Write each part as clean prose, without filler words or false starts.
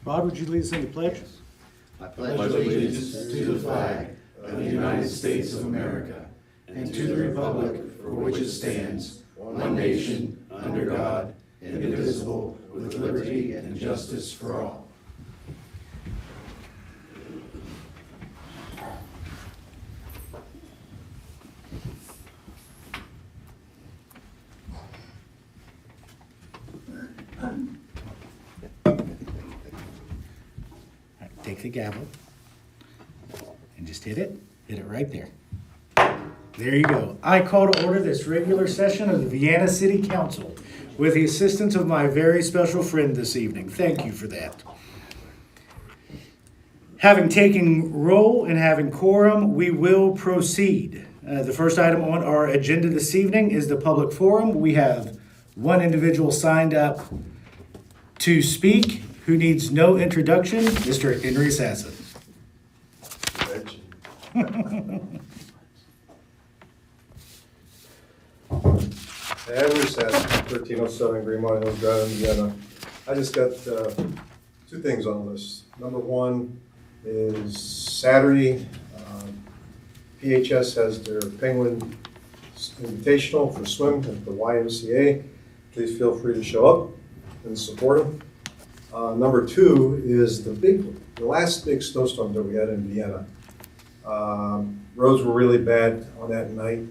Rod, would you lead us in the pledge? I pledge allegiance to the flag of the United States of America and to the republic for which it stands, one nation, under God, indivisible, with liberty and justice for all. Take the gavel and just hit it right there. There you go. I call to order this regular session of the Vienna City Council with the assistance of my very special friend this evening. Thank you for that. Having taken roll and having quorum, we will proceed. The first item on our agenda this evening is the public forum. We have one individual signed up to speak who needs no introduction, Mr. Henry Sasson. Henry Sasson, 1307 Greenmount Hills Drive, Indiana. I just got two things on the list. Number one is Saturday, PHS has their Penguin Invitational for swim at the YMCA. Please feel free to show up and support them. Number two is the last big snowstorm that we had in Vienna. Roads were really bad on that night.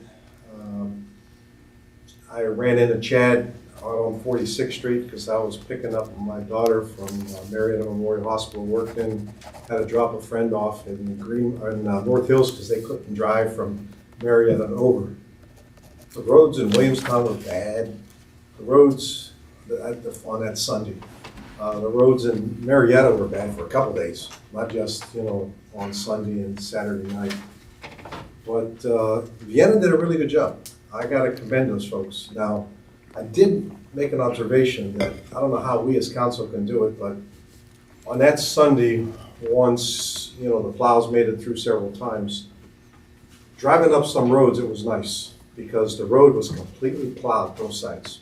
I ran into Chad out on 46th Street because I was picking up my daughter from Marietta Memorial Hospital working. Had to drop a friend off in North Hills because they couldn't drive from Marietta over. The roads in Williamstown were bad. The roads on that Sunday. The roads in Marietta were bad for a couple days, not just, on Sunday and Saturday night. But Vienna did a really good job. I got to commend those folks. Now, I did make an observation that I don't know how we as council can do it, but on that Sunday, once, the plows made it through several times, driving up some roads, it was nice because the road was completely plowed both sides,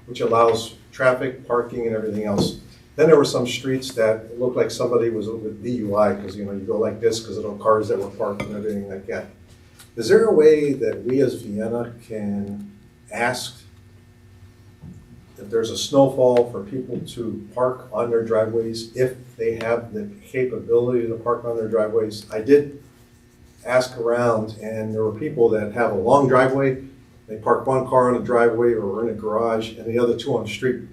which allows traffic, parking, and everything else. Then there were some streets that looked like somebody was with DUI because, you go like this because of the cars that were parked and everything like that. Is there a way that we as Vienna can ask if there's a snowfall for people to park on their driveways if they have the capability to park on their driveways? I did ask around, and there were people that have a long driveway. They park one car on a driveway or in a garage and the other two on the street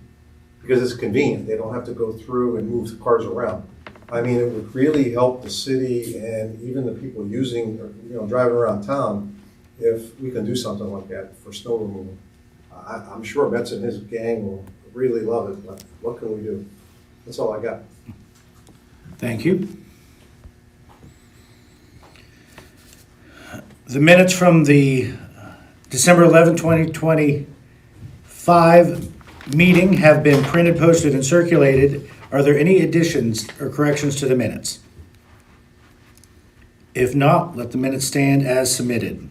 because it's convenient. They don't have to go through and move the cars around. I mean, it would really help the city and even the people using, driving around town if we can do something like that for snow removal. I'm sure Metz and his gang will really love it, but what can we do? That's all I got. Thank you. The minutes from the December 11, 2025 meeting have been printed, posted, and circulated. Are there any additions or corrections to the minutes? If not, let the minutes stand as submitted.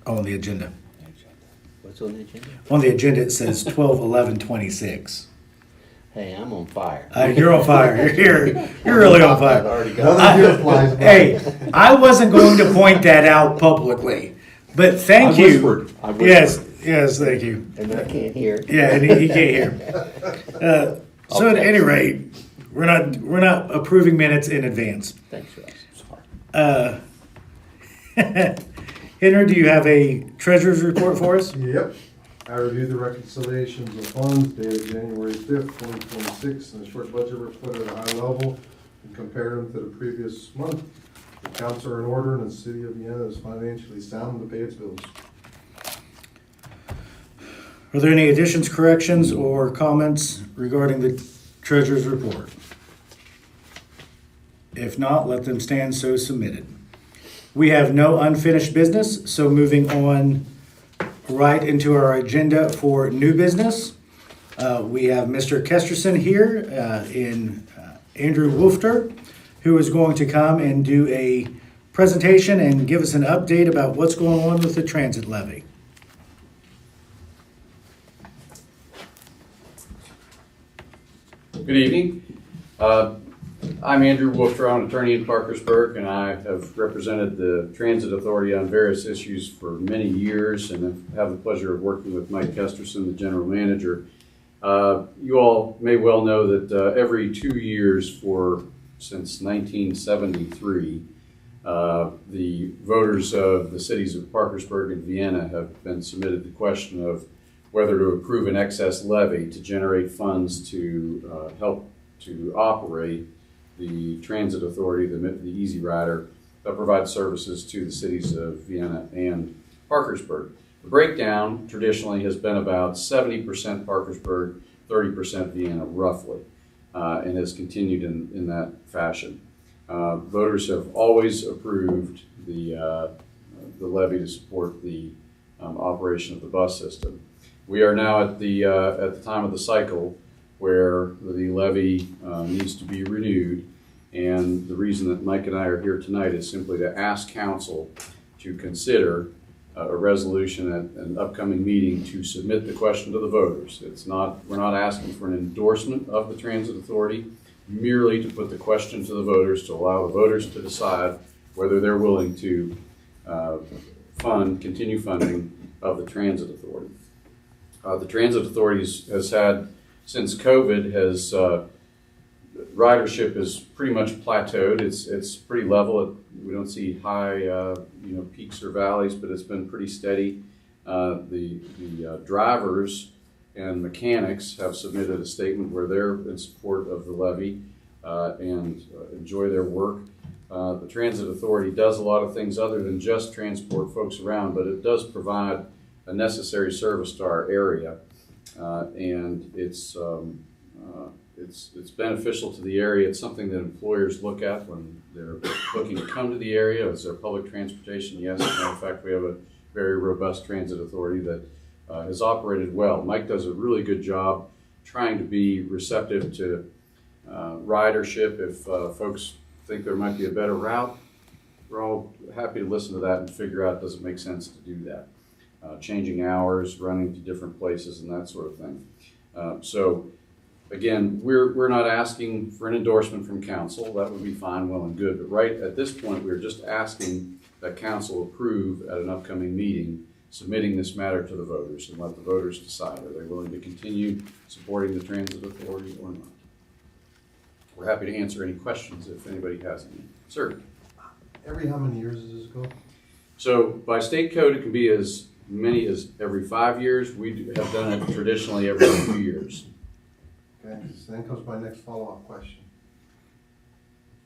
On the agenda. What's on the agenda? On the agenda, it says 12/11/26. Hey, I'm on fire. You're on fire. You're really on fire. Already got Hey, I wasn't going to point that out publicly, but thank you. I whispered. Yes, thank you. And I can't hear. Yeah, and he can't hear. So at any rate, we're not approving minutes in advance. Thanks, Ross. Sorry. Henry, do you have a treasurer's report for us? Yep. I reviewed the reconciliations of funds dated January 5th, 2026, and the short budget report at a high level and compared them to the previous month. The accounts are in order and the city of Vienna is financially sound to pay its bills. Are there any additions, corrections, or comments regarding the treasurer's report? If not, let them stand so submitted. We have no unfinished business, so moving on right into our agenda for new business. We have Mr. Kesterson here in Andrew Wolfter, who is going to come and do a presentation and give us an update about what's going on with the transit levy. Good evening. I'm Andrew Wolfter, I'm an attorney in Parkersburg, and I have represented the Transit Authority on various issues for many years, and have the pleasure of working with Mike Kesterson, the general manager. You all may well know that every 2 years since 1973, the voters of the cities of Parkersburg and Vienna have been submitted the question of whether to approve an excess levy to generate funds to help to operate the transit authority, the Easy Rider, that provides services to the cities of Vienna and Parkersburg. The breakdown traditionally has been about 70% Parkersburg, 30% Vienna, roughly, and has continued in that fashion. Voters have always approved the levy to support the operation of the bus system. We are now at the time of the cycle where the levy needs to be renewed, and the reason that Mike and I are here tonight is simply to ask council to consider a resolution at an upcoming meeting to submit the question to the voters. We're not asking for an endorsement of the transit authority, merely to put the question to the voters to allow the voters to decide whether they're willing to continue funding of the transit authority. The transit authority has had, since COVID, ridership is pretty much plateaued. It's pretty level. We don't see high peaks or valleys, but it's been pretty steady. The drivers and mechanics have submitted a statement where they're in support of the levy and enjoy their work. The transit authority does a lot of things other than just transport folks around, but it does provide a necessary service to our area, and it's beneficial to the area. It's something that employers look at when they're looking to come to the area. Is there public transportation? Yes. As a matter of fact, we have a very robust transit authority that has operated well. Mike does a really good job trying to be receptive to ridership. If folks think there might be a better route, we're all happy to listen to that and figure out, does it make sense to do that? Changing hours, running to different places, and that sort of thing. So again, we're not asking for an endorsement from council. That would be fine, well and good. But right at this point, we're just asking that council approve at an upcoming meeting, submitting this matter to the voters and let the voters decide. Are they willing to continue supporting the transit authority or not? We're happy to answer any questions if anybody has any. Sir? Every how many years does this go? So by state code, it can be as many as every 5 years. We have done it traditionally every 2 years. Okay, so then comes my next follow-up question.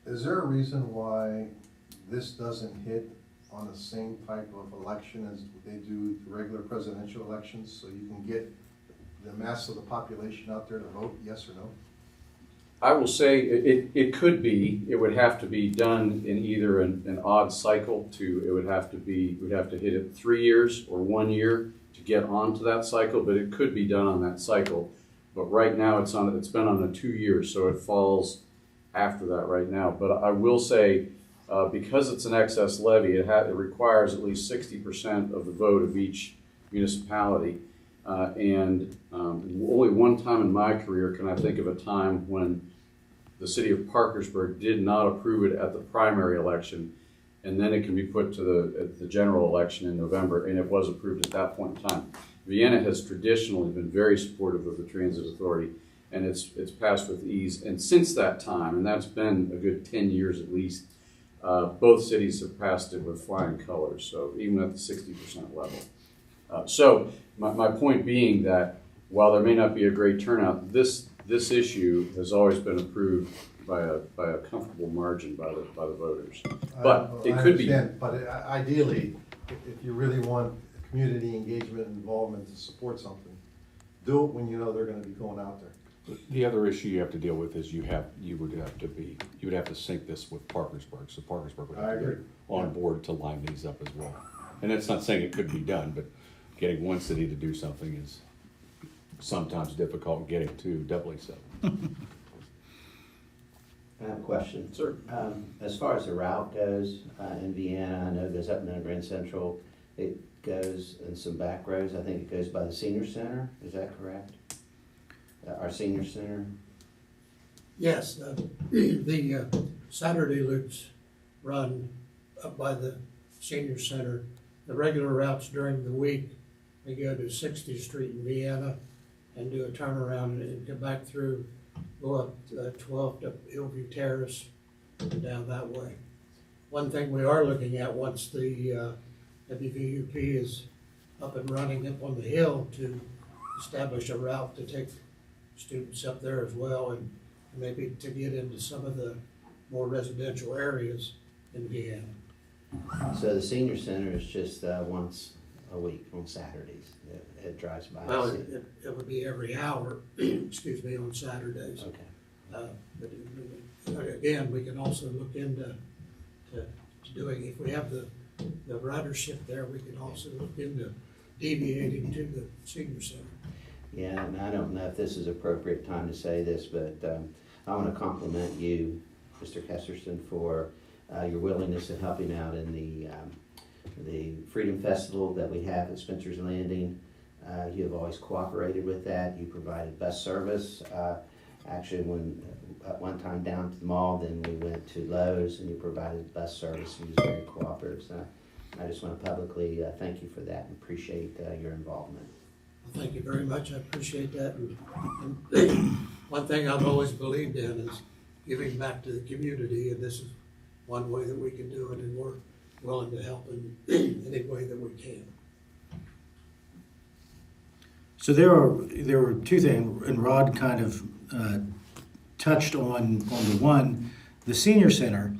Is there a reason why this doesn't hit on the same type of election as they do the regular presidential elections, so you can get the mass of the population out there to vote, yes or no? I will say it could be. It would have to be done in either an odd cycle we'd have to hit it 3 years or 1 year to get onto that cycle, but it could be done on that cycle. But right now it's been on a 2 years, so it falls after that right now. But I will say, because it's an excess levy, it requires at least 60% of the vote of each municipality. And only one time in my career can I think of a time when the city of Parkersburg did not approve it at the primary election, and then it can be put to the general election in November, and it was approved at that point in time. Vienna has traditionally been very supportive of the transit authority, and it's passed with ease. And since that time, and that's been a good 10 years at least, both cities have passed it with flying colors, so even at the 60% level. So my point being that while there may not be a great turnout, this issue has always been approved by a comfortable margin by the voters. But it could be. But ideally, if you really want community engagement and involvement to support something, do it when you know they're going to be going out there. The other issue you have to deal with is you would have to sync this with Parkersburg, so Parkersburg would have to get on board to line these up as well. And that's not saying it could be done, but getting one city to do something is sometimes difficult, getting two doubly so. I have a question. Sir. As far as the route goes, in Vienna, I know it goes up into Grand Central. It goes in some back roads. I think it goes by the senior center. Is that correct? Our senior center? Yes, the Saturday loops run up by the senior center. The regular routes during the week, they go to 60th Street in Vienna and do a turnaround and come back through, go up 12th to Hillview Terrace and down that way. One thing we are looking at, once the WVUP is up and running up on the hill, to establish a route to take students up there as well, and maybe to get into some of the more residential areas in Vienna. So the senior center is just once a week on Saturdays. It drives by. Well, it would be every hour, excuse me, on Saturdays. Okay. But again, we can also look into doing, if we have the ridership there, we can also look into deviating to the senior center. Yeah, and I don't know if this is appropriate time to say this, but I want to compliment you, Mr. Kesterson, for your willingness in helping out in the Freedom Festival that we have at Spencer's Landing. You have always cooperated with that. You provided bus service. Actually, when at one time down to the mall, then we went to Lowe's, and you provided bus service. You was very cooperative. So I just want to publicly thank you for that and appreciate your involvement. Well, thank you very much. I appreciate that. And one thing I've always believed in is giving back to the community, and this is one way that we can do it, and we're willing to help in any way that we can. So there were two things, and Rod kind of touched on the one, the senior center.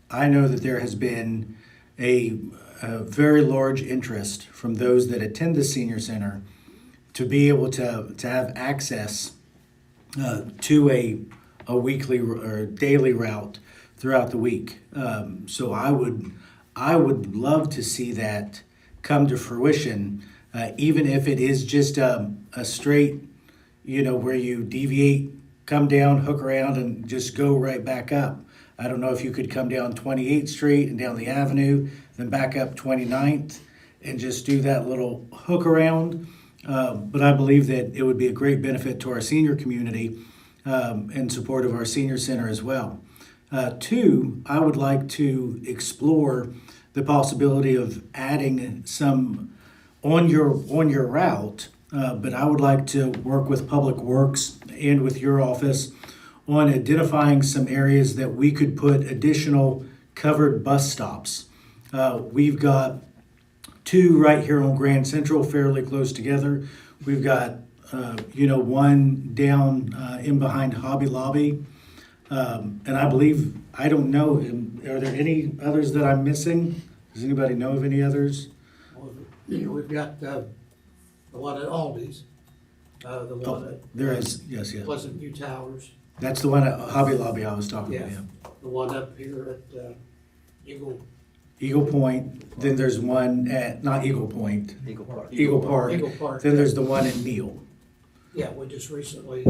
I know that there has been a very large interest from those that attend the senior center to be able to have access to a weekly or daily route throughout the week. So I would love to see that come to fruition, even if it is just a straight, where you deviate, come down, hook around, and just go right back up. I don't know if you could come down 28th Street and down the avenue, then back up 29th and just do that little hook around. But I believe that it would be a great benefit to our senior community in support of our senior center as well. Two, I would like to explore the possibility of adding some on your route, but I would like to work with Public Works and with your office on identifying some areas that we could put additional covered bus stops. We've got two right here on Grand Central, fairly close together. We've got, one down in behind Hobby Lobby. And I believe, I don't know, are there any others that I'm missing? Does anybody know of any others? Well, we've got the one at Aldi's, the one at There is, yes. Pleasant View Towers. That's the one at Hobby Lobby I was talking about. Yeah. The one up here at Eagle Point, then there's one at, not Eagle Point, Eagle Park. Eagle Park. Eagle Park. Then there's the one at Neal, Yeah, we just recently,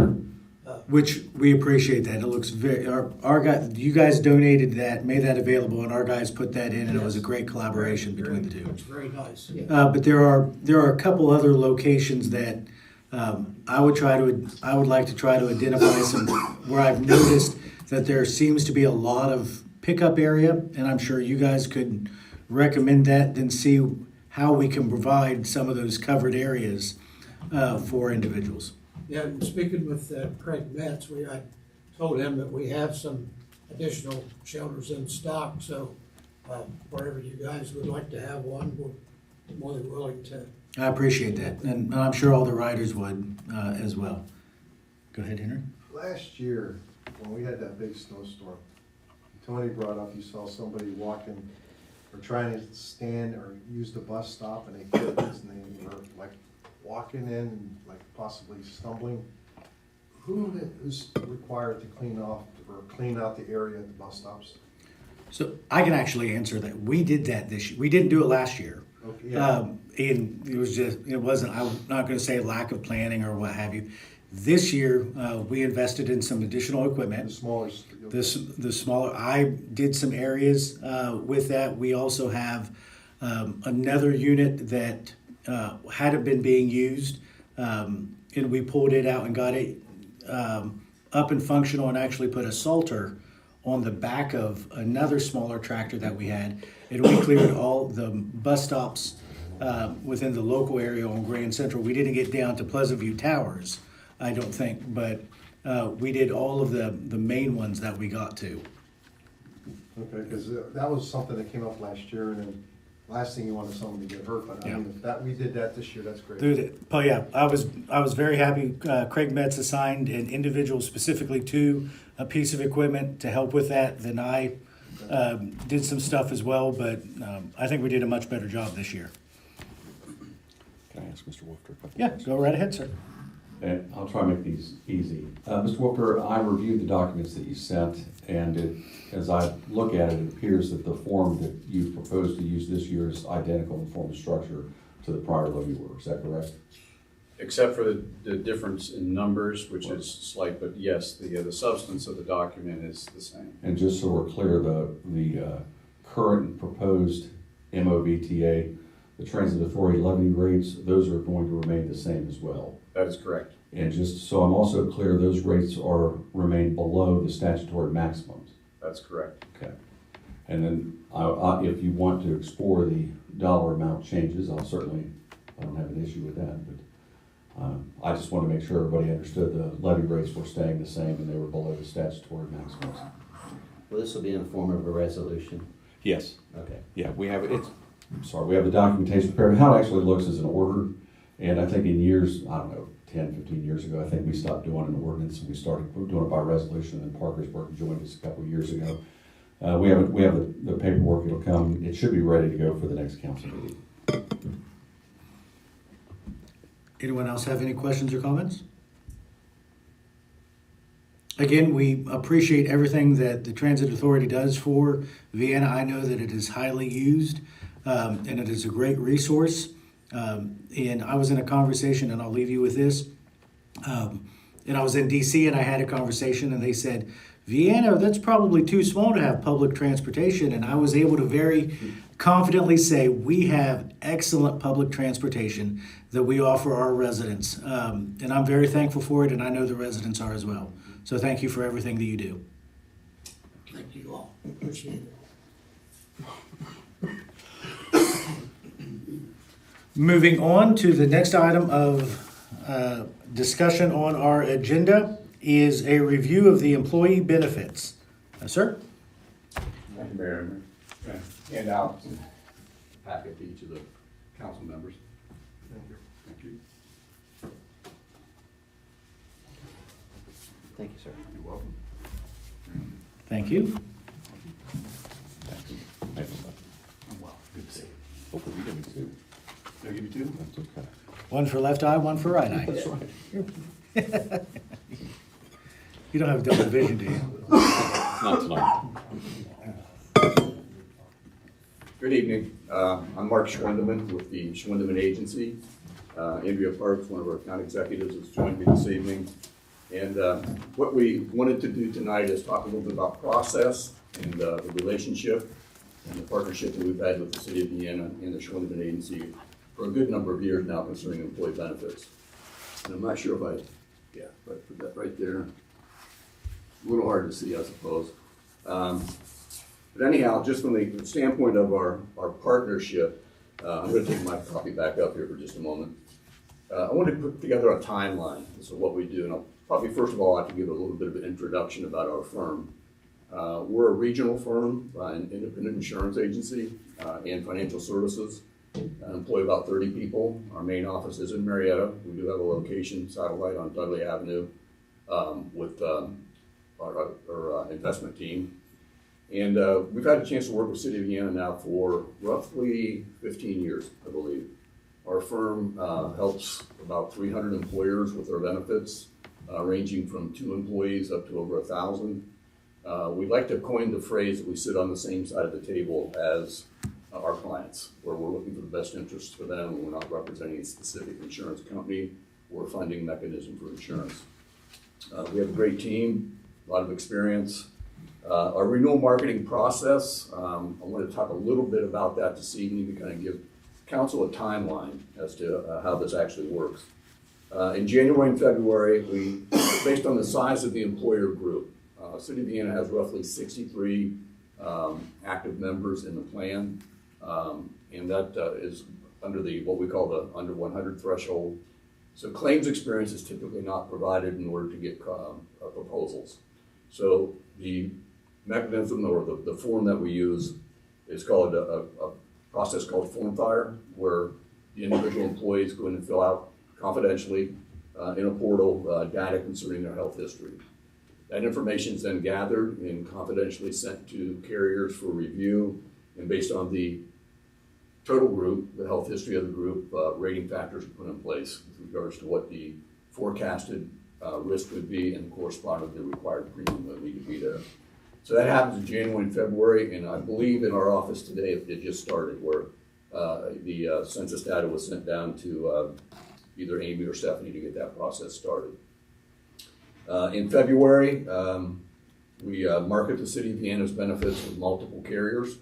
which we appreciate that. It looks very, our guy, you guys donated that, made that available, and our guys put that in, and it was a great collaboration between the two. It's very nice. Yeah. But there are a couple other locations that I would like to try to identify some where I've noticed that there seems to be a lot of pickup area, and I'm sure you guys could recommend that, then see how we can provide some of those covered areas for individuals. Yeah, and speaking with Craig Metz, I told him that we have some additional shelters in stock, so wherever you guys would like to have one, we're more than willing to. I appreciate that, and I'm sure all the riders would as well. Go ahead, Henry. Last year, when we had that big snowstorm, Tony brought up, you saw somebody walking or trying to stand or use the bus stop, and they couldn't, and they were like walking in and like possibly stumbling. Who is required to clean off or clean out the area at the bus stops? So I can actually answer that. We did that this year. We didn't do it last year. Okay, yeah. And it wasn't, I'm not going to say lack of planning or what have you. This year, we invested in some additional equipment. The smaller. The smaller, I did some areas with that. We also have another unit that hadn't been being used, and we pulled it out and got it up and functional and actually put a salter on the back of another smaller tractor that we had. And we cleared all the bus stops within the local area on Grand Central. We didn't get down to Pleasant View Towers, I don't think, but we did all of the main ones that we got to. Okay, because that was something that came up last year, and then last thing you want is someone to get hurt, but I mean, if that, we did that this year, that's great. Dude, oh yeah, I was very happy. Craig Metz assigned an individual specifically to a piece of equipment to help with that. Then I did some stuff as well, but I think we did a much better job this year. Can I ask Mr. Wolfter a couple Yeah, questions? go right ahead, sir. And I'll try to make these easy. Mr. Wolfter, I reviewed the documents that you sent, and as I look at it, it appears that the form that you proposed to use this year is identical in form and structure to the prior levy order. Is that correct? Except for the difference in numbers, which is slight, but yes, the substance of the document is the same. And just so we're clear, the current and proposed MOVTA, the Transit Authority levy rates, those are going to remain the same as well. That is correct. And just so I'm also clear, those rates remain below the statutory maximums. That's correct. Okay. And then if you want to explore the dollar amount changes, I don't have an issue with that, but I just want to make sure everybody understood the levy rates were staying the same and they were below the statutory maximums. Well, this will be in the form of a resolution. Yes. Okay. Yeah, we have we have the documentation prepared. How it actually looks is an order. And I think in years, I don't know, 10, 15 years ago, I think we stopped doing an ordinance and we started doing it by resolution, and Parkersburg joined us a couple of years ago. We have the paperwork, it'll come, it should be ready to go for the next council meeting. Anyone else have any questions or comments? Again, we appreciate everything that the Transit Authority does for Vienna. I know that it is highly used, and it is a great resource. And I was in a conversation, and I'll leave you with this. And I was in DC, and I had a conversation, and they said, Vienna, that's probably too small to have public transportation. And I was able to very confidently say we have excellent public transportation that we offer our residents. And I'm very thankful for it, and I know the residents are as well. So thank you for everything that you do. Thank you all. Appreciate it. Moving on to the next item of discussion on our agenda is a review of the employee benefits. Sir? Thank you, Mayor. Hand out some packet to each of the council members. Thank you. Thank you, sir. You're welcome. Thank you. Well, good to see you. Hopefully we give me two. Did I give you two? That's okay. One for left eye, one for right eye. That's right. You don't have double vision, do you? Not tonight. Good evening. I'm Mark Schwindeman with the Schwindeman Agency. Andrea Parks, one of our account executives, has joined me this evening. And what we wanted to do tonight is talk a little bit about process and the relationship and the partnership that we've had with the City of Vienna and the Schwindeman Agency for a good number of years now concerning employee benefits. And I'm not sure if I put that right there. A little hard to see, I suppose. But anyhow, just from the standpoint of our partnership, I'm going to take my copy back up here for just a moment. I want to put together a timeline as to what we do, and I'll probably first of all have to give a little bit of an introduction about our firm. We're a regional firm, an independent insurance agency and financial services. Employ about 30 people. Our main office is in Marietta. We do have a location satellite on Dudley Avenue with our investment team. And we've had a chance to work with City of Vienna now for roughly 15 years, I believe. Our firm helps about 300 employers with their benefits, ranging from 2 employees up to over 1,000. We like to coin the phrase that we sit on the same side of the table as our clients, where we're looking for the best interests for them. We're not representing a specific insurance company or funding mechanism for insurance. We have a great team, a lot of experience. Our renewal marketing process, I want to talk a little bit about that this evening to kind of give council a timeline as to how this actually works. In January and February, based on the size of the employer group, City of Vienna has roughly 63 active members in the plan, and that is under what we call the under 100 threshold. So claims experience is typically not provided in order to get proposals. So the mechanism or the form that we use is called a process called FormFire, where the individual employees go in and fill out confidentially in a portal data concerning their health history. That information is then gathered and confidentially sent to carriers for review, and based on the total group, the health history of the group, rating factors are put in place with regards to what the forecasted risk would be and corresponding to the required premium that need to be there. So that happens in January and February, and I believe in our office today it just started, where the census data was sent down to either Amy or Stephanie to get that process started. In February, we market the City of Vienna's benefits with multiple carriers,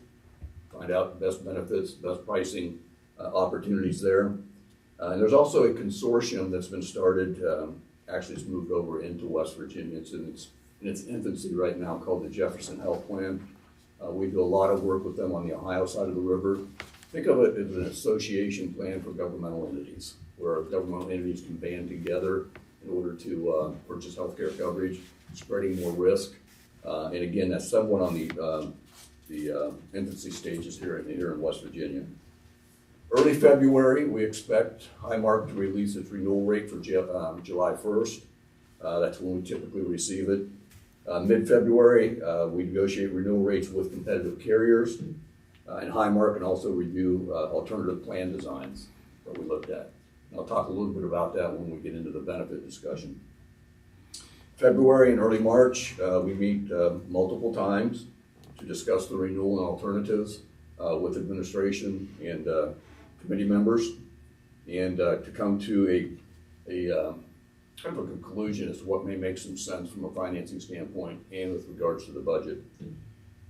find out best benefits, best pricing opportunities there. And there's also a consortium that's been started, actually it's moved over into West Virginia. It's in its infancy right now, called the Jefferson Health Plan. We do a lot of work with them on the Ohio side of the river. Think of it as an association plan for governmental entities, where governmental entities can band together in order to purchase healthcare coverage, spreading more risk. And again, that's somewhat on the infancy stages here in West Virginia. Early February, we expect Highmark to release its renewal rate for July 1st. That's when we typically receive it. Mid-February, we negotiate renewal rates with competitive carriers, and Highmark can also review alternative plan designs that we looked at. And I'll talk a little bit about that when we get into the benefit discussion. February and early March, we meet multiple times to discuss the renewal and alternatives with administration and committee members, and to come to a kind of a conclusion as to what may make some sense from a financing standpoint and with regards to the budget.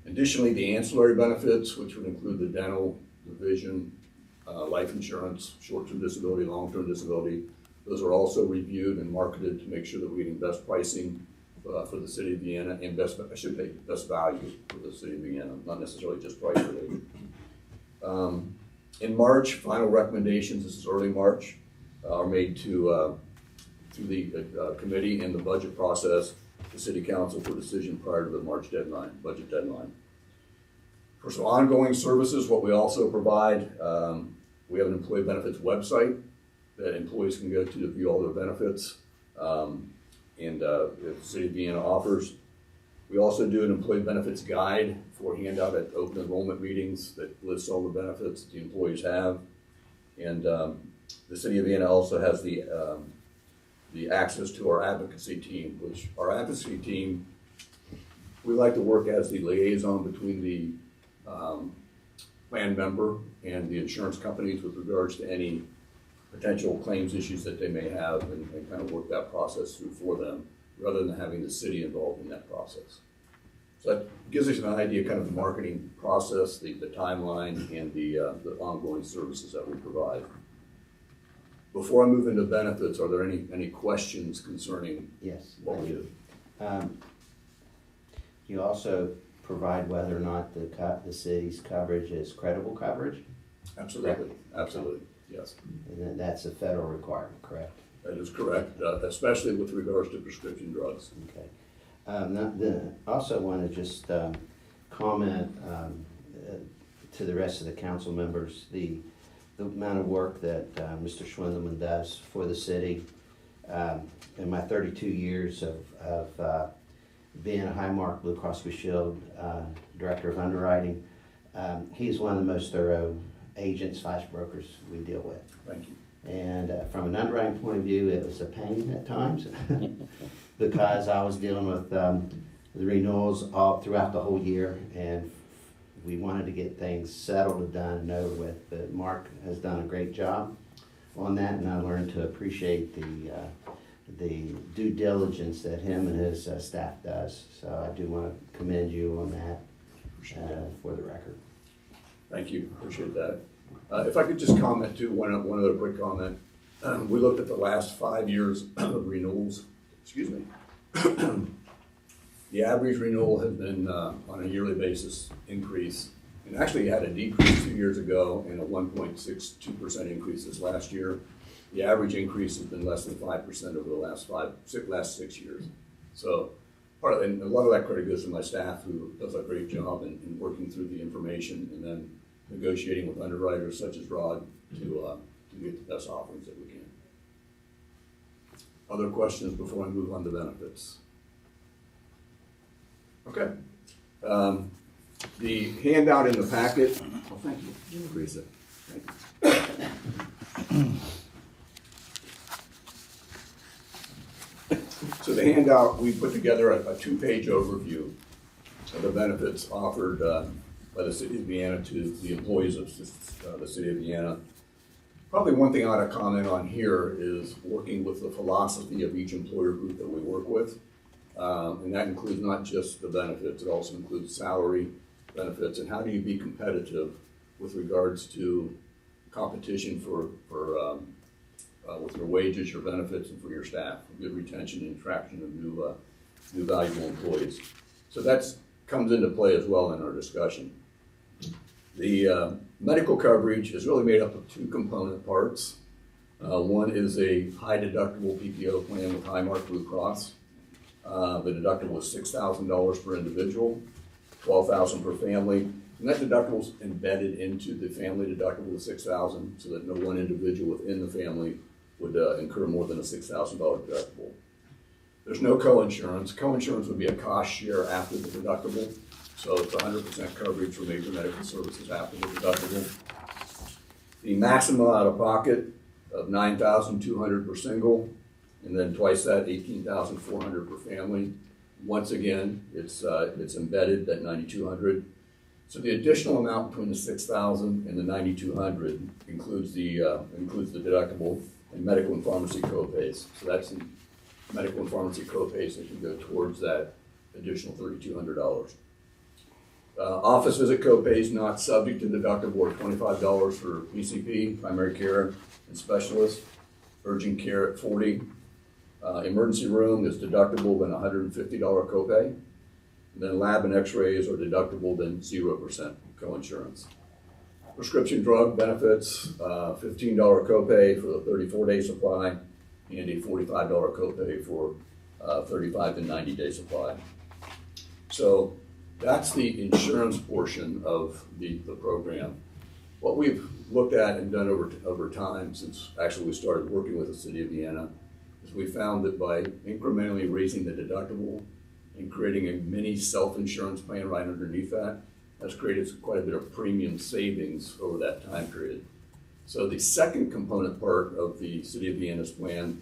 Additionally, the ancillary benefits, which would include the dental, the vision, life insurance, short-term disability, long-term disability, those are also reviewed and marketed to make sure that we're getting best pricing for the City of Vienna and best value for the City of Vienna, not necessarily just price related. In March, final recommendations, this is early March, are made to through the committee and the budget process, the City Council for decision prior to the March deadline, budget deadline. For some ongoing services, what we also provide, we have an employee benefits website that employees can go to view all their benefits and the City of Vienna offers. We also do an employee benefits guide for handout at open enrollment meetings that lists all the benefits that the employees have. And the City of Vienna also has the access to our advocacy team, which our advocacy team, we like to work as the liaison between the plan member and the insurance companies with regards to any potential claims issues that they may have, and kind of work that process through for them, rather than having the city involved in that process. So that gives us an idea, kind of the marketing process, the timeline, and the ongoing services that we provide. Before I move into benefits, are there any questions concerning Yes. what we do? You also provide whether or not the city's coverage is credible coverage, Absolutely, absolutely, yes. and then that's a federal requirement, correct? That is correct, especially with regards to prescription drugs. Okay. Also want to just comment to the rest of the council members, the amount of work that Mr. Schwindelman does for the city. In my 32 years of being a Highmark Blue Cross Blue Shield Director of Underwriting, he's one of the most thorough agents/brokers we deal with. Thank you. And from an underwriting point of view, it was a pain at times because I was dealing with the renewals all throughout the whole year, and we wanted to get things settled and done and over with. But Mark has done a great job on that, and I learned to appreciate the due diligence that him and his staff does. So I do want to commend you on that for the record. Thank you, appreciate that. If I could just comment too, one other quick comment. we looked at the last 5 years of renewals, excuse me. The average renewal has been, on a yearly basis, increase. And actually had a decrease 2 years ago and a 1.62% increase this last year. The average increase has been less than 5% over the last 6 years. So and a lot of that credit goes to my staff, who does a great job in working through the information and then negotiating with underwriters such as Rod to get the best offerings that we can. Other questions before I move on to benefits? Okay. The handout in the packet, oh, thank you, Teresa. Thank you. So the handout, we put together a two-page overview of the benefits offered by the City of Vienna to the employees of the City of Vienna. Probably one thing I ought to comment on here is working with the philosophy of each employer group that we work with. And that includes not just the benefits, it also includes salary, benefits, and how do you be competitive with regards to competition with your wages, your benefits, and for your staff, for good retention and attraction of new valuable employees. So that comes into play as well in our discussion. The medical coverage is really made up of two component parts. One is a high deductible PPO plan with Highmark Blue Cross. The deductible is $6,000 per individual, $12,000 per family, and that deductible is embedded into the family deductible of $6,000, so that no one individual within the family would incur more than a $6,000 deductible. There's no co-insurance. Co-insurance would be a cost share after the deductible, so it's 100% coverage for major medical services after the deductible. The maximum out-of-pocket of $9,200 per single, and then twice that, $18,400 per family. Once again, it's embedded at $9,200. So the additional amount between the $6,000 and the $9,200 includes the deductible and medical and pharmacy copays. So that's the medical and pharmacy copays that can go towards that additional $3,200. Office visit copays not subject to deductible are $25 for PCP, primary care, and specialist. Urgent care at $40. Emergency room is deductible than $150 copay. And then lab and x-rays are deductible than 0% coinsurance. Prescription drug benefits, $15 copay for the 34-day supply and a $45 copay for 35 to 90-day supply. So that's the insurance portion of the program. What we've looked at and done over time since actually we started working with the City of Vienna is we found that by incrementally raising the deductible and creating a mini self-insurance plan right underneath that, has created quite a bit of premium savings over that time period. So the second component part of the City of Vienna's plan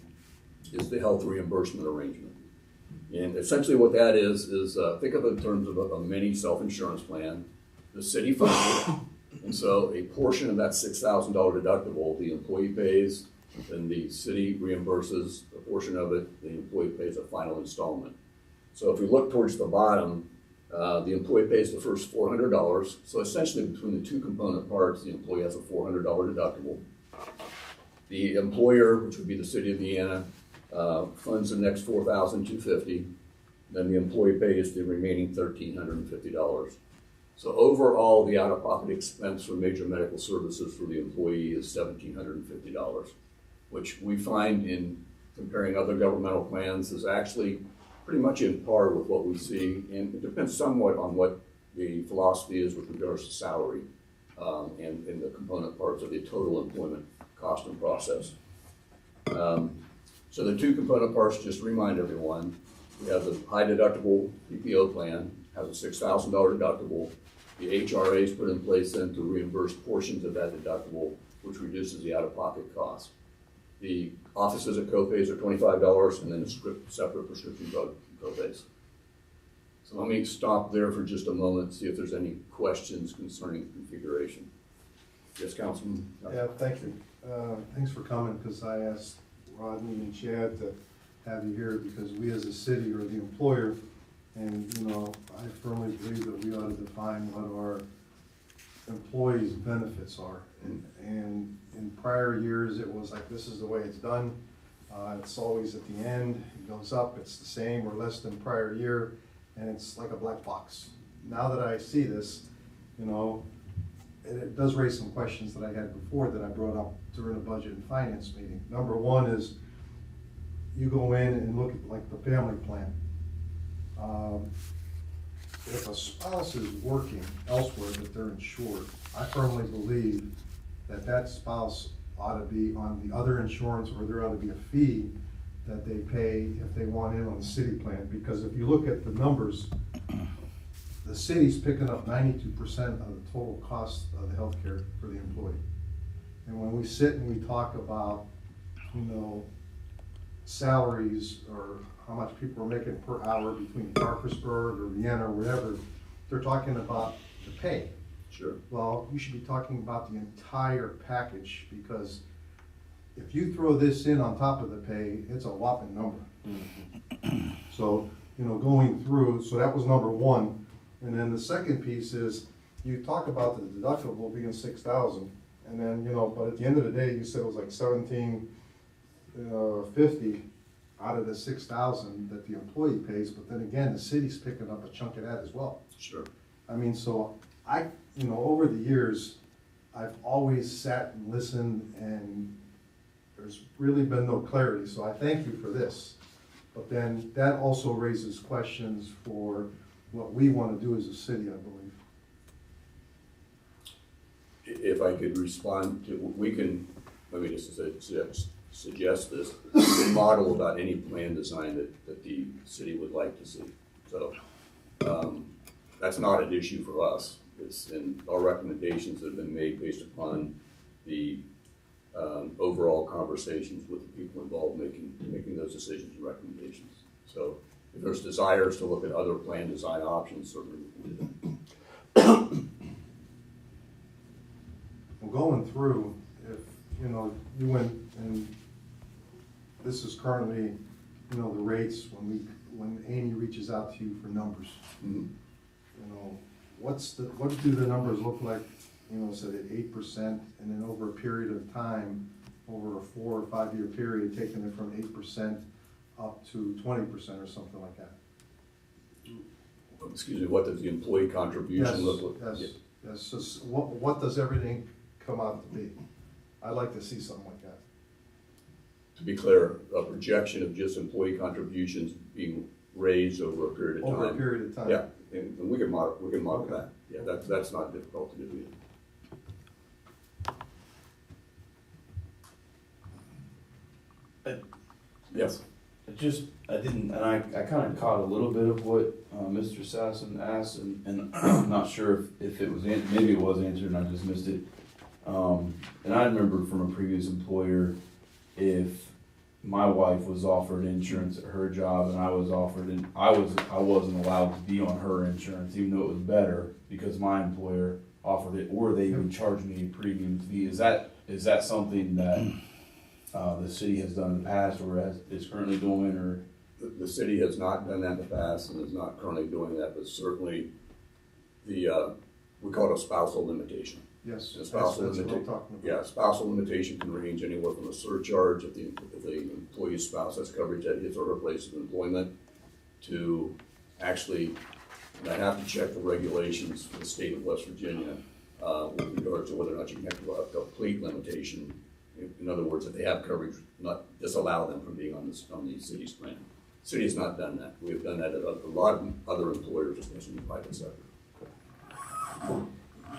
is the health reimbursement arrangement. And essentially what that is think of it in terms of a mini self-insurance plan. The city funds it, and so a portion of that $6,000 deductible the employee pays, then the city reimburses a portion of it, the employee pays a final installment. So if we look towards the bottom, the employee pays the first $400. So essentially between the two component parts, the employee has a $400 deductible. The employer, which would be the City of Vienna, funds the next $4,250. Then the employee pays the remaining $1,350. So overall, the out-of-pocket expense for major medical services for the employee is $1,750, which we find in comparing other governmental plans is actually pretty much in par with what we see, and it depends somewhat on what the philosophy is with regards to salary and the component parts of the total employment cost and process. So the two component parts, just to remind everyone, we have the high deductible PPO plan, has a $6,000 deductible. The HRA is put in place then to reimburse portions of that deductible, which reduces the out-of-pocket cost. The office visit copays are $25, and then a separate prescription drug copays. So let me stop there for just a moment and see if there's any questions concerning the configuration. Yes, Councilman? Yeah, thank you. Thanks for coming, because I asked Rodney and Chad to have you here because we as a city are the employer, and I firmly believe that we ought to define what our employees' benefits are. And in prior years, it was like, this is the way it's done. It's always at the end, it goes up, it's the same or less than prior year, and it's like a black box. Now that I see this, you know, it does raise some questions that I had before that I brought up during the budget and finance meeting. Number one is, you go in and look at like the family plan. If a spouse is working elsewhere but they're insured, I firmly believe that that spouse ought to be on the other insurance, or there ought to be a fee that they pay if they want in on the city plan. Because if you look at the numbers, the city's picking up 92% of the total cost of the healthcare for the employee. And when we sit and we talk about, you know, salaries or how much people are making per hour between Parkersburg or Vienna or wherever, they're talking about the pay. Sure. Well, you should be talking about the entire package, because if you throw this in on top of the pay, it's a whopping number. So, you know, going through, so that was number one. And then the second piece is, you talk about the deductible being 6,000, and then, you know, but at the end of the day, you said it was like 1750 out of the 6,000 that the employee pays, but then again, the city's picking up a chunk of that as well. Sure. I mean, so you know, over the years, I've always sat and listened, and there's really been no clarity, so I thank you for this. But then that also raises questions for what we want to do as a city, I believe. If I could respond to, let me just suggest this, we can model about any plan design that the city would like to see. So, that's not an issue for us. It's in our recommendations that have been made based upon the overall conversations with the people involved making those decisions and recommendations. So if there's desires to look at other plan design options, certainly we can do that. Well, going through, if, you know, you went, and this is currently, you know, the rates when Amy reaches out to you for numbers. Mhm. You know, what do the numbers look like, you know, so that 8%, and then over a period of time, over a 4 or 5 year period, taking it from 8% up to 20% or something like that? Excuse me, what does the employee contribution look like? Yes, so what does everything come out to be? I'd like to see something like that. To be clear, a projection of just employee contributions being raised over a period of time. Over a period of time? Yeah, and we can model Okay. that. Yeah, that's not difficult to do either. Yes. I didn't, and I kind of caught a little bit of what Mr. Sassen asked, and I'm not sure if it was, maybe it was answered and I just missed it. And I remember from a previous employer, if my wife was offered insurance at her job and I was offered, and I wasn't allowed to be on her insurance, even though it was better, because my employer offered it, or they would charge me a premium fee. Is that something that the city has done in the past, or is currently doing, or? The city has not done that in the past and is not currently doing that, but certainly we call it a spousal limitation. Yes, The that's spousal what I'm talking about. Yeah, spousal limitation can range anywhere from a surcharge if the employee's spouse has coverage at his or her place of employment, to actually, and I have to check the regulations for the state of West Virginia with regard to whether or not you can have a complete limitation. In other words, if they have coverage, not disallow them from being on the city's plan. The city has not done that. We have done that at a lot of other employers, especially in the private sector.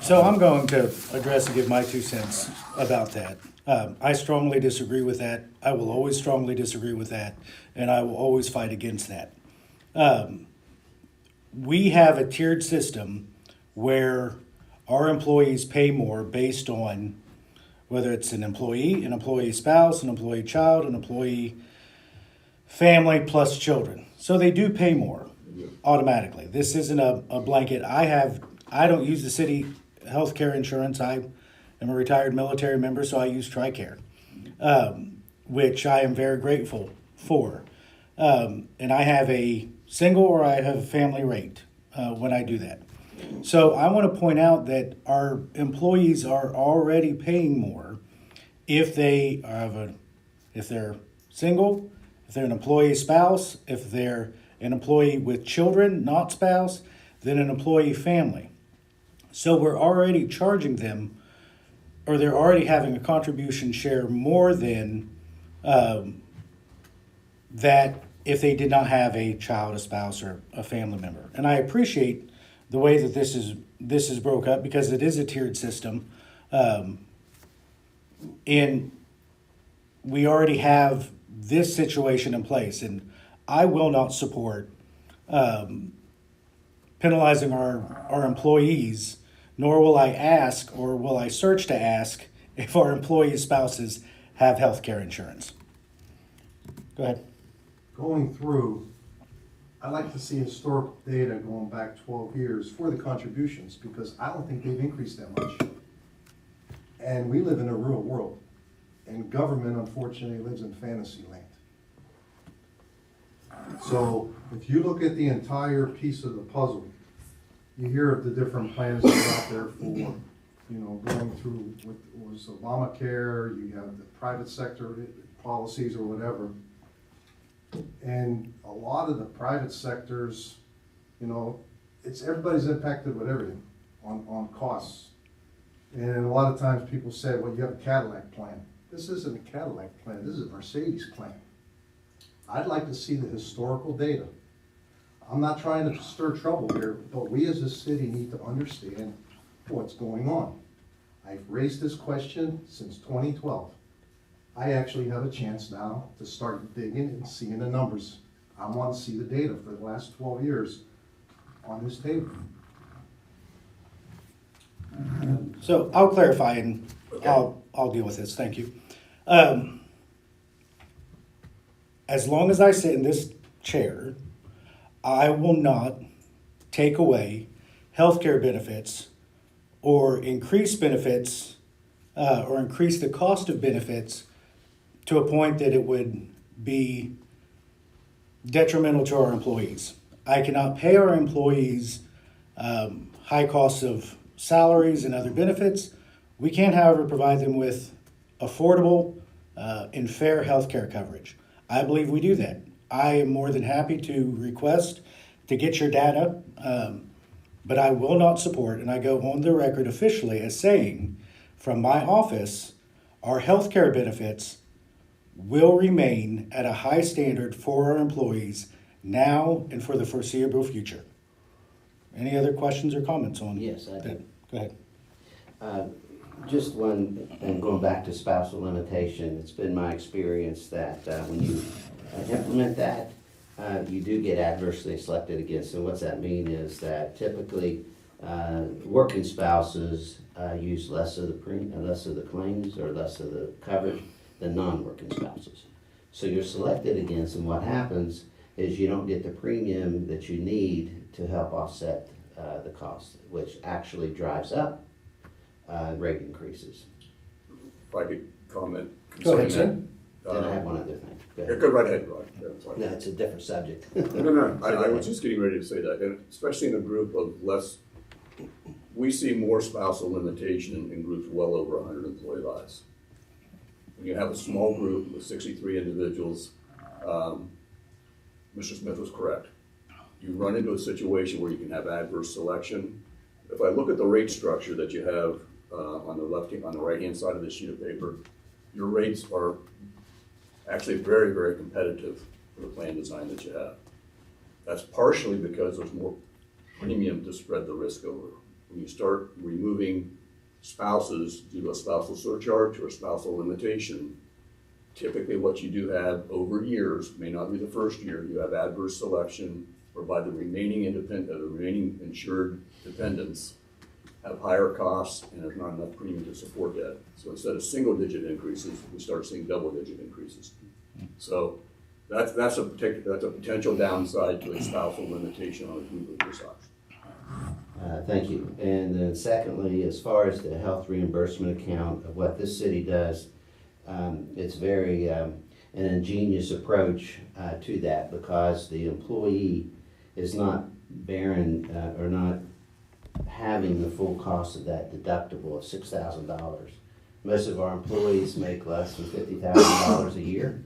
So I'm going to address and give my 2 cents about that. I strongly disagree with that. I will always strongly disagree with that, and I will always fight against that. We have a tiered system where our employees pay more based on whether it's an employee spouse, an employee child, an employee family plus children. So they do pay more automatically. This isn't a blanket. I don't use the city healthcare insurance. I am a retired military member, so I use TRICARE, which I am very grateful for. And I have a single or I have a family rate when I do that. So I want to point out that our employees are already paying more if they if they're single, if they're an employee spouse, if they're an employee with children, not spouse, than an employee family. So we're already charging them, or they're already having a contribution share more than that if they did not have a child, a spouse, or a family member. And I appreciate the way that this is broke up because it is a tiered system, and we already have this situation in place. And I will not support penalizing our employees, nor will I ask or will I search to ask if our employees' spouses have health care insurance. Go ahead. Going through, I like to see historical data going back 12 years for the contributions, because I don't think they've increased that much. And we live in a real world, and government unfortunately lives in fantasy land. So if you look at the entire piece of the puzzle, you hear of the different plans that are out there for, going through what was Obamacare, you have the private sector policies or whatever. And a lot of the private sectors, everybody's impacted with everything on costs. And a lot of times people say, well, you have a Cadillac plan. This isn't a Cadillac plan, this is a Mercedes plan. I'd like to see the historical data. I'm not trying to stir trouble here, but we as a city need to understand what's going on. I've raised this question since 2012. I actually have a chance now to start digging and seeing the numbers. I want to see the data for the last 12 years on this table. So I'll clarify and I'll deal with this. Thank you. As long as I sit in this chair, I will not take away healthcare benefits or increase benefits or increase the cost of benefits to a point that it would be detrimental to our employees. I cannot pay our employees high costs of salaries and other benefits. We can, however, provide them with affordable and fair health care coverage. I believe we do that. I am more than happy to request to get your data, but I will not support, and I go on the record officially as saying, from my office, our health care benefits will remain at a high standard for our employees now and for the foreseeable future. Any other questions or comments on Yes, I do. that? Go ahead. Just one, and going back to spousal limitation, it's been my experience that when you implement that, you do get adversely selected against. And what's that mean is that typically working spouses use less of the claims or less of the coverage than non-working spouses. So you're selected against, and what happens is you don't get the premium that you need to help offset the cost, which actually drives up rate increases. If I could comment. Go ahead, concerning Then I have one other thing. Go that. ahead. Go right ahead, Rod. Yeah, that's fine. No, it's a different subject. No, I was just getting ready to say that, and especially in a group of less, we see more spousal limitation in groups well over 100 employee lives. When you have a small group with 63 individuals, Mr. Smith was correct. You run into a situation where you can have adverse selection. If I look at the rate structure that you have on the right-hand side of this sheet of paper, your rates are actually very, very competitive for the plan design that you have. That's partially because there's more premium to spread the risk over. When you start removing spouses due to a spousal surcharge or a spousal limitation, typically what you do have over years, may not be the first year, you have adverse selection whereby the remaining insured dependents have higher costs and there's not enough premium to support that. So instead of single-digit increases, we start seeing double-digit increases. So that's a potential downside to a spousal limitation on a group of your size. Thank you. And then secondly, as far as the health reimbursement account of what this city does, it's very an ingenious approach to that, because the employee is not bearing or not having the full cost of that deductible of $6,000. Most of our employees make less than $50,000 a year.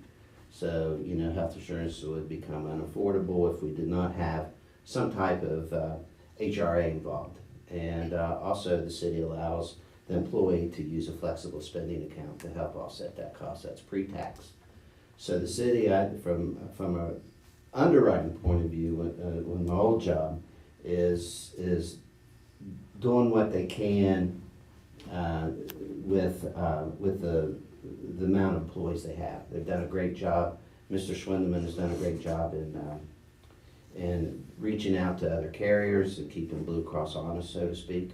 So, you know, health insurance would become unaffordable if we did not have some type of HRA involved. And also the city allows the employee to use a flexible spending account to help offset that cost. That's pre-tax. So the city, from a underwriting point of view, when my old job is doing what they can with the amount of employees they have. They've done a great job. Mr. Schwindeman has done a great job in reaching out to other carriers and keeping Blue Cross honest, so to speak.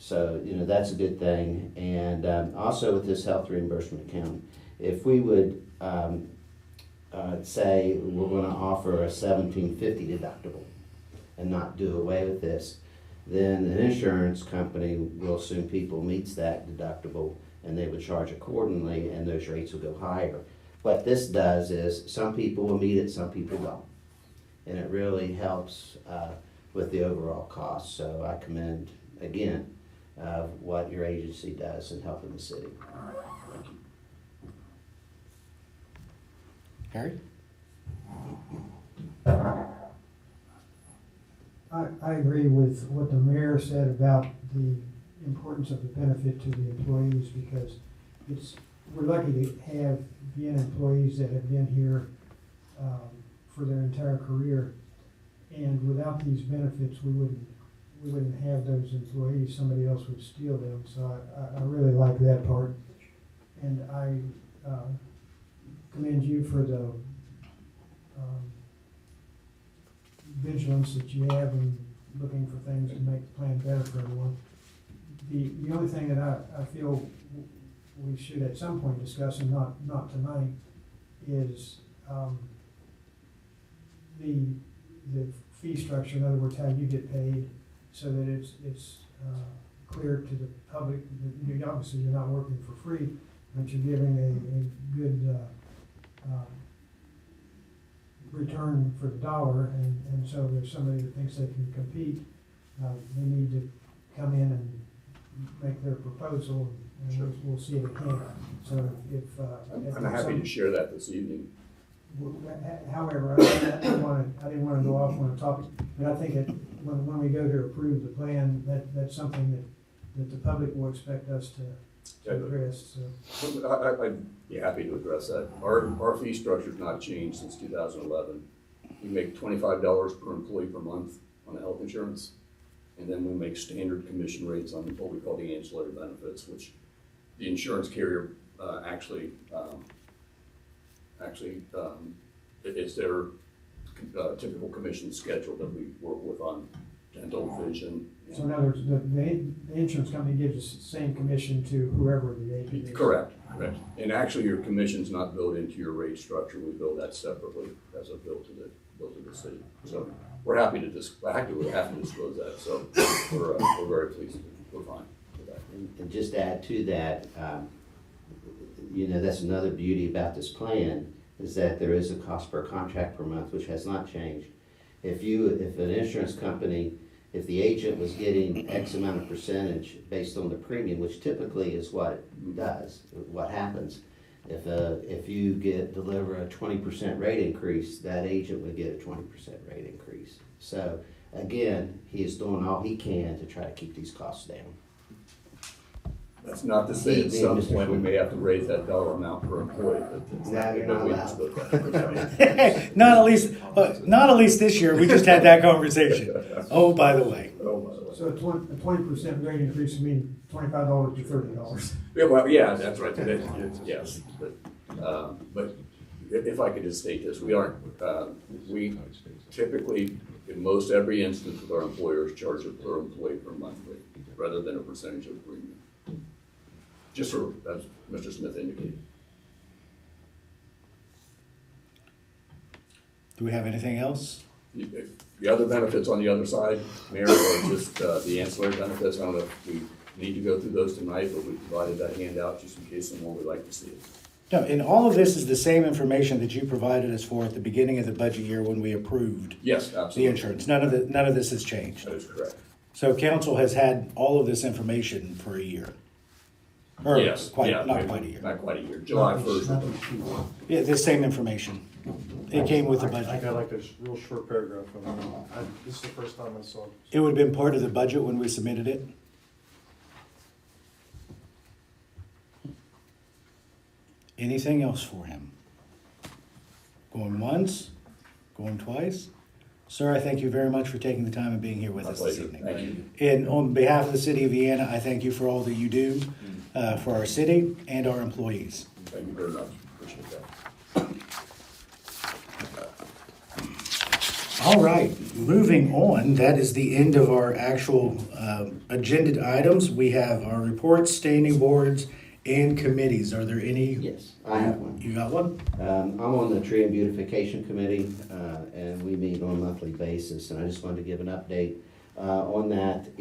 So, you know, that's a good thing. And also with this health reimbursement account, if we would say we're going to offer a $1,750 deductible and not do away with this, then an insurance company will assume people meets that deductible and they would charge accordingly and those rates will go higher. What this does is some people will meet it, some people don't. And it really helps with the overall cost. So I commend, again, what your agency does in helping the city. Harry? I agree with what the mayor said about the importance of the benefit to the employees, because we're lucky to have VN employees that have been here for their entire career, and without these benefits, we wouldn't have those employees. Somebody else would steal them. So I really like that part, and I commend you for the vigilance that you have in looking for things to make the plan better for everyone. The only thing that I feel we should at some point discuss, and not tonight, is the fee structure. In other words, how you get paid, so that it's clear to the public that obviously you're not working for free, but you're giving a good return for the dollar, and so if somebody that thinks they can compete, they need to come in and make their proposal, and Sure. we'll see it again. So if I'm happy to share that this evening. however, I didn't want to go off on a topic, but I think when we go to approve the plan, that's something that the public will expect us to address. So. I'd be happy to address that. Our fee structure's not changed since 2011. We make $25 per employee per month on the health insurance, and then we make standard commission rates on what we call the ancillary benefits, which the insurance carrier actually it's their typical commission schedule that we work with on dental, vision. So in other words, the insurance company gives us the same commission to whoever the agent is. Correct. And actually, your commission's not built into your rate structure. We bill that separately as a bill to the city. So we're happy to disclose that. So we're very pleased. We're fine with that. And just to add to that, you know, that's another beauty about this plan, is that there is a cost per contract per month, which has not changed. If an insurance company, if the agent was getting X amount of percentage based on the premium, which typically is what it does, what happens, if you deliver a 20% rate increase, that agent would get a 20% rate increase. So again, he is doing all he can to try to keep these costs down. That's not to say at some point we may have to raise that dollar amount per employee, but it's No, you're not allowed. Not at least this year. We just had that conversation. Oh, by the way. So a 20% rate increase would mean $25 to $30. Yeah, well, yeah, that's right. Yes, but if I could just state this, we typically, in most every instance with our employers, charge a per employee per month rate rather than a percentage of premium. Just for, as Mr. Smith indicated. Do we have anything else? The other benefits on the other side, Mayor, are just the ancillary benefits. I don't know if we need to go through those tonight, but we provided that handout just in case someone would like to see it. No, and all of this is the same information that you provided us for at the beginning of the budget year when we approved Yes, the absolutely. insurance. None of this has changed. That is correct. So council has had all of this information for a year. Or Yes, quite, yeah, not quite a year. Not quite a year, July first. Yeah, the same information. It came with the I budget. got like a real short paragraph from them. This is the first time I saw it. It would have been part of the budget when we submitted it. Anything else for him? Going once? Going twice? Sir, I thank you very much for taking the time and being here with My us this pleasure, evening. thank you. And on behalf of the city of Vienna, I thank you for all that you do for our city and our employees. Thank you very much, appreciate that. All right, moving on, that is the end of our actual agenda items. We have our reports, standing boards, and committees. Are there any? Yes, I have one. You got one? I'm on the Tree and Beautification Committee, and we meet on a monthly basis, and I just wanted to give an update on that.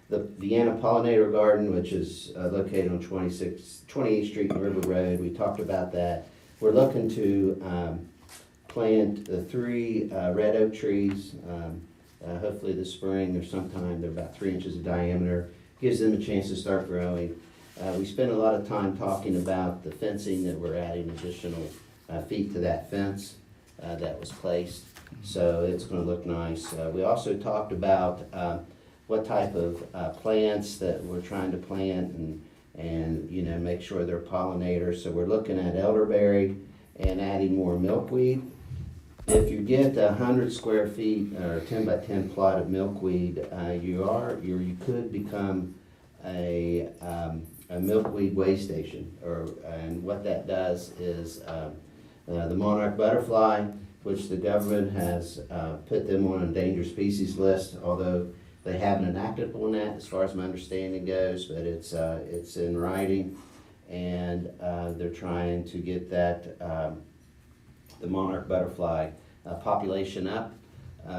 The Vienna Pollinator Garden, which is located on 28th Street and River Road, we talked about that. We're looking to plant the 3 red oak trees, hopefully this spring or sometime. They're about 3 inches of diameter, gives them a chance to start growing. We spent a lot of time talking about the fencing, that we're adding additional feet to that fence that was placed. So it's gonna look nice. We also talked about what type of plants that we're trying to plant and you know, make sure they're pollinators. So we're looking at elderberry and adding more milkweed. If you get 100 square feet or 10 by 10 plot of milkweed, you could become a milkweed way station. And what that does is the monarch butterfly, which the government has put them on an endangered species list, although they haven't enacted on that as far as my understanding goes, but it's in writing, and they're trying to get that the monarch butterfly population up.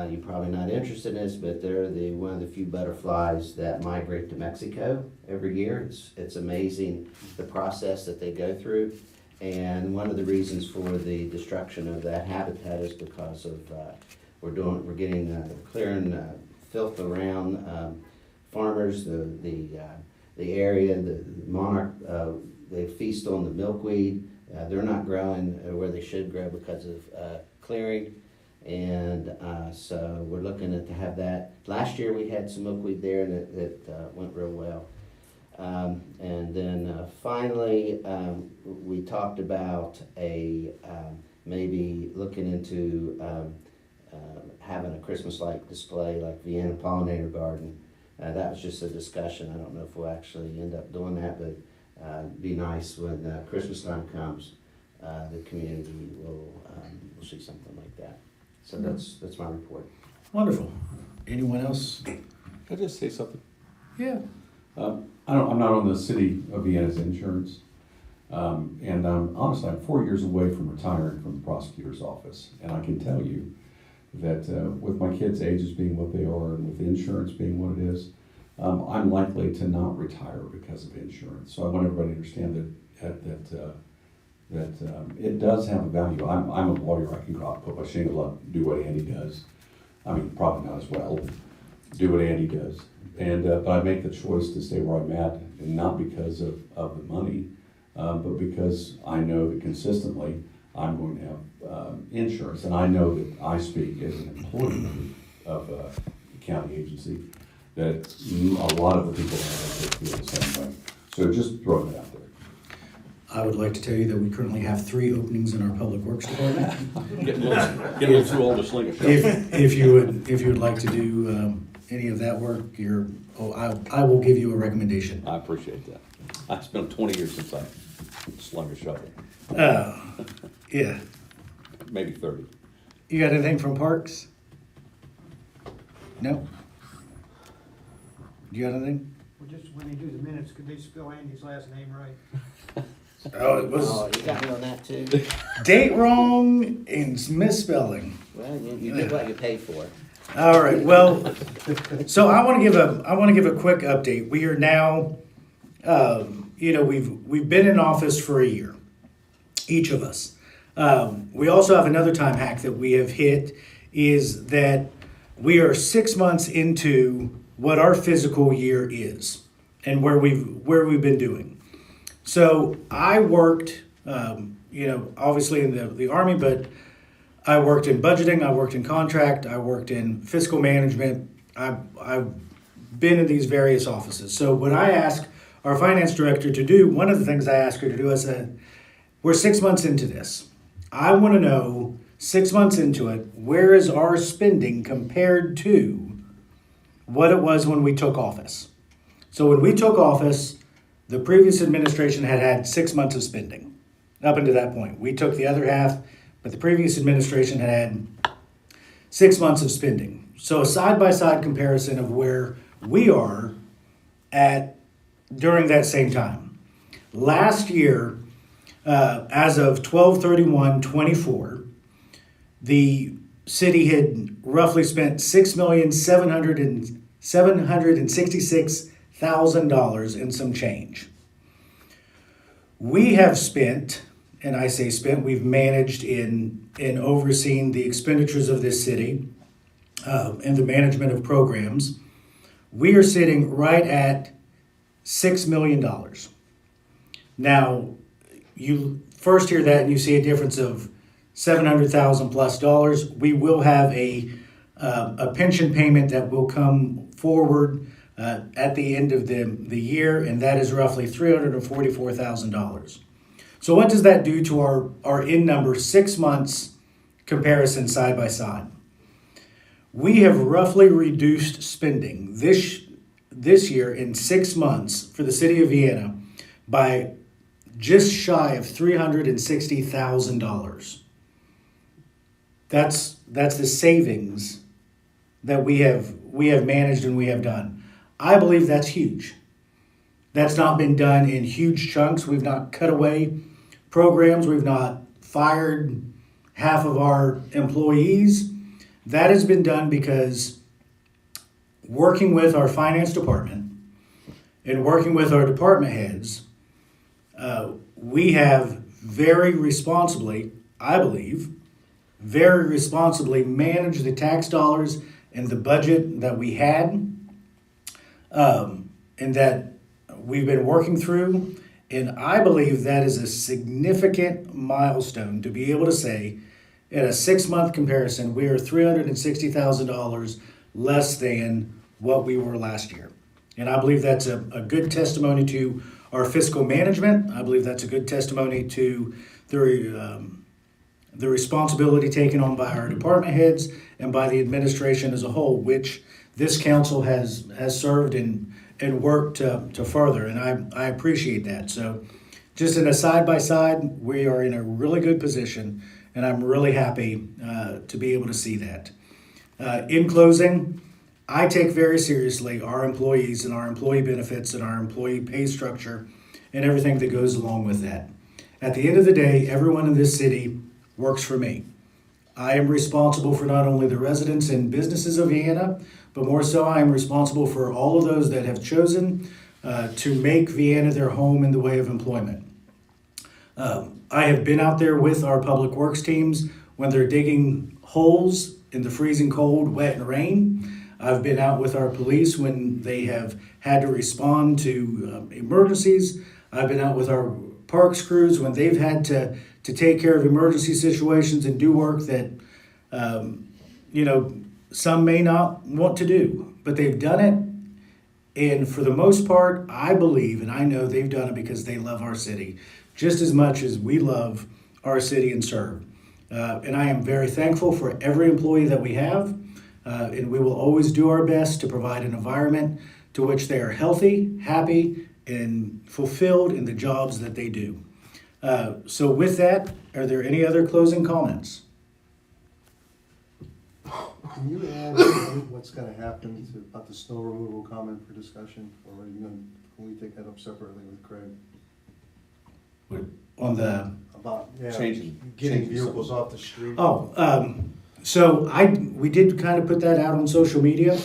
You're probably not interested in this, but they're one of the few butterflies that migrate to Mexico every year. It's amazing the process that they go through. And one of the reasons for the destruction of that habitat is because of we're clearing filth around farmers, the area, the monarch. They feast on the milkweed. They're not growing where they should grow because of clearing. And so we're looking to have that. Last year we had some milkweed there, and it went real well. And then finally, we talked about maybe looking into having a Christmas light display like Vienna Pollinator Garden. That was just a discussion. I don't know if we'll actually end up doing that, but it'd be nice when Christmas time comes, the community will see something like that. So that's my report. Wonderful. Anyone else? Can I just say something? Yeah. I'm not on the city of Vienna's insurance. And honestly, I'm 4 years away from retiring from the prosecutor's office. And I can tell you that with my kids' ages being what they are and with insurance being what it is, I'm likely to not retire because of insurance. So I want everybody to understand that it does have a value. I'm a lawyer. I can go out, put my shingle up, do what Andy does. I mean, probably not as well, but do what Andy does. And but I make the choice to stay where I'm at, and not because of the money, but because I know that consistently I'm going to have insurance, and I know that I speak as an employee of the county agency, that a lot of the people feel the same way. So just throwing it out there. I would like to tell you that we currently have 3 openings in our Public Works Department. Get a little too old to sling a shovel. If you would like to do any of that work, I will give you a recommendation. I appreciate that. I spent 20 years since I slung a shovel. Yeah. Maybe 30. You got anything from Parks? No? You got anything? Well, just when they do the minutes, could they spell Andy's last name right? Oh, it was Oh, you got me on that too? date wrong and misspelling. Well, you did what you paid for. All right. Well, so I want to give a quick update. We are now, we've been in office for a year, each of us. We also have another time hack that we have hit is that we are 6 months into what our physical year is and where we've been doing. So I worked, obviously in the Army, but I worked in budgeting, I worked in contract, I worked in fiscal management. I've been in these various offices. So what I ask our finance director to do, one of the things I asked her to do, I said, we're 6 months into this. I want to know, 6 months into it, where is our spending compared to what it was when we took office? So when we took office, the previous administration had 6 months of spending up until that point. We took the other half, but the previous administration had 6 months of spending. So a side-by-side comparison of where we are at during that same time. Last year, as of 12/31/24, the city had roughly spent $6,766,000 in some change. We have spent, and I say spent, we've managed in overseeing the expenditures of this city and the management of programs. We are sitting right at $6 million. Now, you first hear that and you see a difference of $700,000 plus dollars. We will have a pension payment that will come forward at the end of the year, and that is roughly $344,000. So what does that do to our in number 6 months comparison side by side? We have roughly reduced spending this year in 6 months for the city of Vienna by just shy of $360,000. That's the savings that we have managed and we have done. I believe that's huge. That's not been done in huge chunks. We've not cut away programs. We've not fired half of our employees. That has been done because working with our finance department and working with our department heads, we have very responsibly, I believe, very responsibly managed the tax dollars and the budget that we had and that we've been working through. And I believe that is a significant milestone to be able to say, in a 6 month comparison, we are $360,000 less than what we were last year. And I believe that's a good testimony to our fiscal management. I believe that's a good testimony to the responsibility taken on by our department heads and by the administration as a whole, which this council has served and worked to further. And I appreciate that. So just in a side-by-side, we are in a really good position, and I'm really happy to be able to see that. In closing, I take very seriously our employees and our employee benefits and our employee pay structure and everything that goes along with that. At the end of the day, everyone in this city works for me. I am responsible for not only the residents and businesses of Vienna, but more so I am responsible for all of those that have chosen to make Vienna their home in the way of employment. I have been out there with our public works teams when they're digging holes in the freezing cold, wet, and rain. I've been out with our police when they have had to respond to emergencies. I've been out with our parks crews when they've had to take care of emergency situations and do work that, some may not want to do, but they've done it. And for the most part, I believe and I know they've done it because they love our city just as much as we love our city and serve. And I am very thankful for every employee that we have. And we will always do our best to provide an environment to which they are healthy, happy, and fulfilled in the jobs that they do. So with that, are there any other closing comments? Can you add what's gonna happen about the snow removal comment for discussion, or are you gonna, can we take that up separately with Craig? On the About, Changing vehicles off the street? So we did kind of put that out on social media.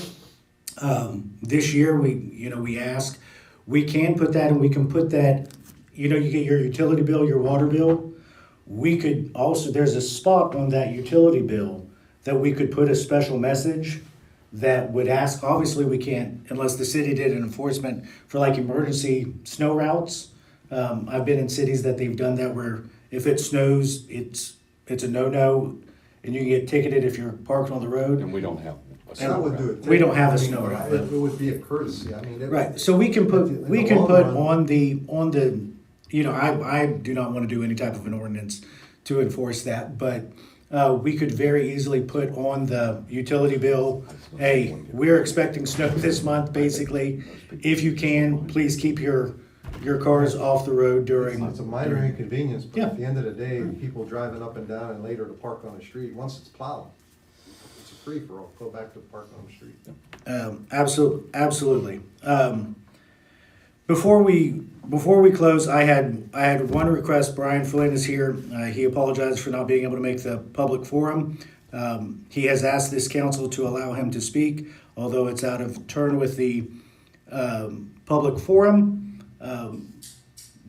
This year, we asked, we can put that, and we can put that, you get your utility bill, your water bill. We could also, there's a spot on that utility bill that we could put a special message that would ask, obviously we can't, unless the city did an enforcement for like emergency snow routes. I've been in cities that they've done that where if it snows, it's a no-no, and you can get ticketed if you're parked on the road. And we don't have. a That would do it. We don't have a I mean, snow route. It would be a courtesy, I mean. Right, so we can put, In we the can long put run- on the, you know, I do not want to do any type of an ordinance to enforce that, but we could very easily put on the utility bill, hey, we're expecting snow this month, basically. If you can, please keep your cars off the road during. It's a minor inconvenience, but Yeah. at the end of the day, people driving up and down and later to park on the street, once it's plowed, it's a free for all, go back to park on the street. Absolutely. Before we close, I had one request. Brian Flynn is here. He apologized for not being able to make the public forum. He has asked this council to allow him to speak, although it's out of turn with the public forum.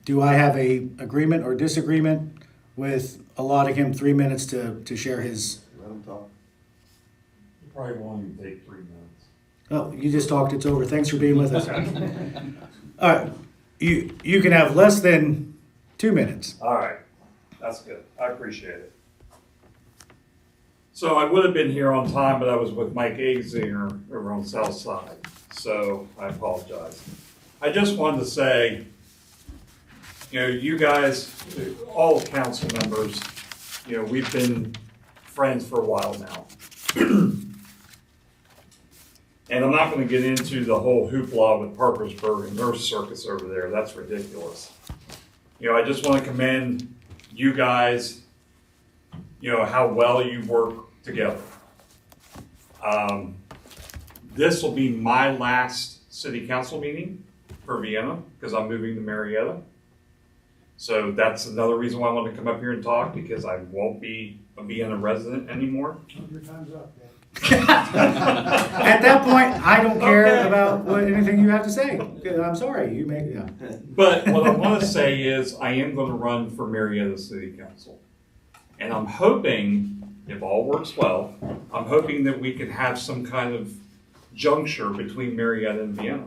Do I have a agreement or disagreement with allotting him 3 minutes to share his? Let them talk. Probably won't even take 3 minutes. Oh, you just talked. It's over. Thanks for being with us. All right, you can have less than 2 minutes. All right, that's good. I appreciate it. So I would have been here on time, but I was with Mike Azinger over on South Side, so I apologize. I just wanted to say, you know, you guys, all council members, you know, we've been friends for a while now. And I'm not going to get into the whole hoopla with Parkersburg and their circus over there. That's ridiculous. You know, I just want to commend you guys, you know, how well you work together. This will be my last city council meeting for Vienna because I'm moving to Marietta. So that's another reason why I wanted to come up here and talk, because I won't be a Vienna resident anymore. Your time's up, man. At that point, I don't care about anything you have to say. I'm sorry, you may, yeah. But what I want to say is I am going to run for Marietta City Council. And I'm hoping, if all works well, I'm hoping that we can have some kind of juncture between Marietta and Vienna.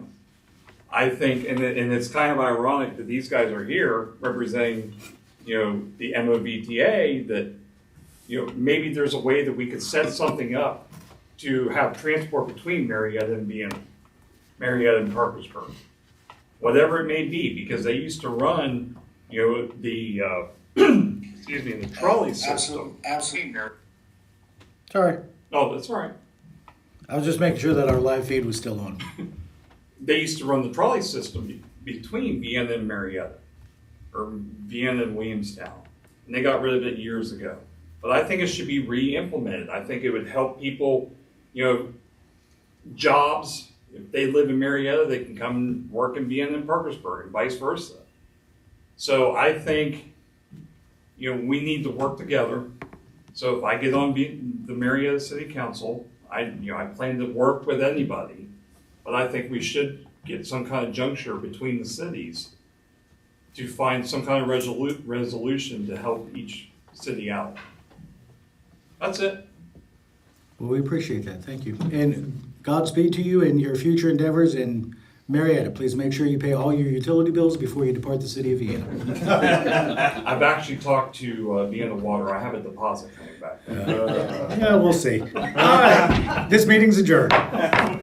I think, and it's kind of ironic that these guys are here representing, you know, the MOVTA, that, you know, maybe there's a way that we could set something up to have transport between Marietta and Vienna, Marietta and Parkersburg, whatever it may be, because they used to run, you know, the excuse me, the trolley system. Absolutely. Sorry, Oh, that's all right. I was just making sure that our live feed was still on. They used to run the trolley system between Vienna and Marietta, or Vienna and Williamstown, and they got rid of it years ago. But I think it should be re-implemented. I think it would help people, you know, jobs. If they live in Marietta, they can come work in Vienna and Parkersburg, and vice versa. So I think, you know, we need to work together. So if I get on the Marietta City Council, I plan to work with anybody, but I think we should get some kind of juncture between the cities to find some kind of resolution to help each city out. That's it. Well, we appreciate that. Thank you. And Godspeed to you in your future endeavors in Marietta. Please make sure you pay all your utility bills before you depart the city of Vienna. I've actually talked to Vienna Water. I have a deposit coming back. Yeah, we'll see. All right. This meeting's adjourned.